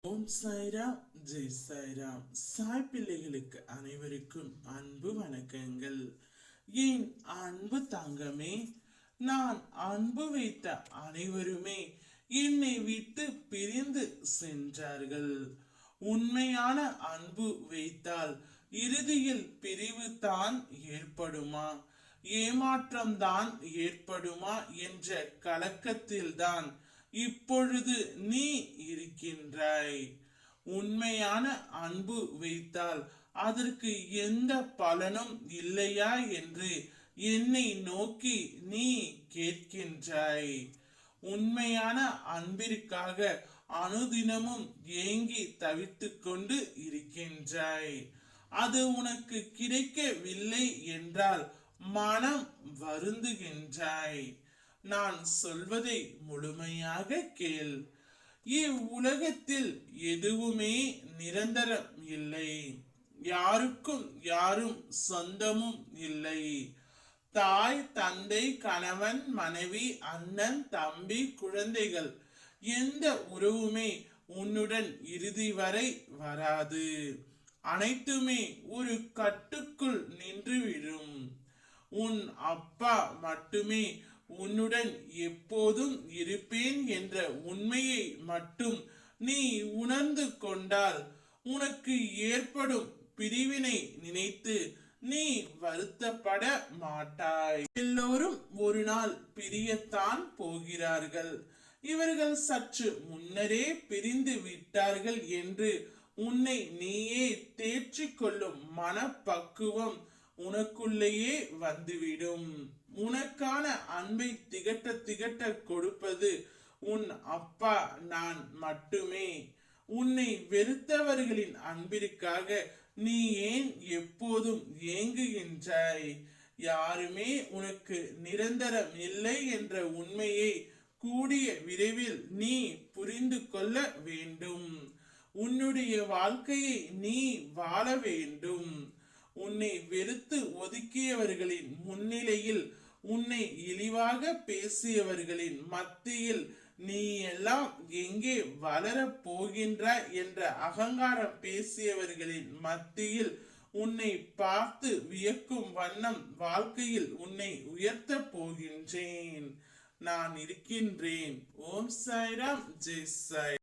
ஓம் சாய்ராம், ஜெய் சாய்ராம். சாய் பிள்ளைகளுக்கு அனைவருக்கும் அன்பு வணக்கங்கள். என் அன்பு தங்கமே, நான் அன்பு வைத்த அனைவருமே என்னை விட்டு பிரிந்து சென்றார்கள். உண்மையான அன்பு வைத்தால் இறுதியில் பிரிவு தான் ஏற்படுமா, ஏமாற்றம் தான் ஏற்படுமா என்ற கலக்கத்தில்தான் இப்பொழுது நீ இருக்கின்றாய். உண்மையான அன்பு வைத்தால் அதற்கு எந்த பலனும் இல்லையா என்று என்னை நோக்கி நீ கேட்கின்றாய். உண்மையான அன்பிற்காக அனுதினமும் ஏங்கி தவித்துக் கொண்டு இருக்கின்றாய். அது உனக்கு கிடைக்கவில்லை என்றால் மனம் வருந்துகின்றாய். நான் சொல்வதை முழுமையாக கேள். இவ்வுலகத்தில் எதுவுமே நிரந்தரம் இல்லை. யாருக்கும் யாரும் சொந்தமும் இல்லை. தாய், தந்தை, கணவன், மனைவி, அண்ணன், தம்பி, குழந்தைகள், எந்த உறவுமே உன்னுடன் இறுதி வரை வராது. அனைத்துமே ஒரு கட்டுக்குள் நின்றுவிடும். உன் அப்பா மட்டுமே உன்னுடன் எப்போதும் இருப்பேன் என்ற உண்மையை மட்டும் நீ உணர்ந்து கொண்டால் உனக்கு ஏற்படும் பிரிவினை நினைத்து நீ வருத்தப்பட மாட்டாய். எல்லோரும் ஒரு நாள் பிரியத்தான் போகிறார்கள். இவர்கள் சற்று முன்னரே பிரிந்து விட்டார்கள் என்று உன்னை நீயே தேற்றிக் கொள்ளும் மனப்பக்குவம் உனக்குள்ளேயே வந்துவிடும். உனக்கான அன்பை திகட்ட திகட்ட கொடுப்பது உன் அப்பா நான் மட்டுமே. உன்னை வெறுத்தவர்களின் அன்பிற்காக நீ ஏன் எப்போதும் ஏங்குகின்றாய்? யாருமே உனக்கு நிரந்தரம் இல்லை என்ற உண்மையை கூடிய விரைவில் நீ புரிந்து கொள்ள வேண்டும். உன்னுடைய வாழ்க்கையை நீ வாழ வேண்டும். உன்னை வெறுத்து ஒதுக்கியவர்களின் முன்னிலையில், உன்னை இழிவாக பேசியவர்களின் மத்தியில் நீ எல்லாம் எங்கே வளரப் போகின்றாய் என்ற அகங்காரம் பேசியவர்களின் மத்தியில் உன்னை பார்த்து வியக்கும் வண்ணம் வாழ்க்கையில் உன்னை உயர்த்த போகின்றேன். நான் இருக்கின்றேன். ஓம் சாய்ராம், ஜெய் சாய்.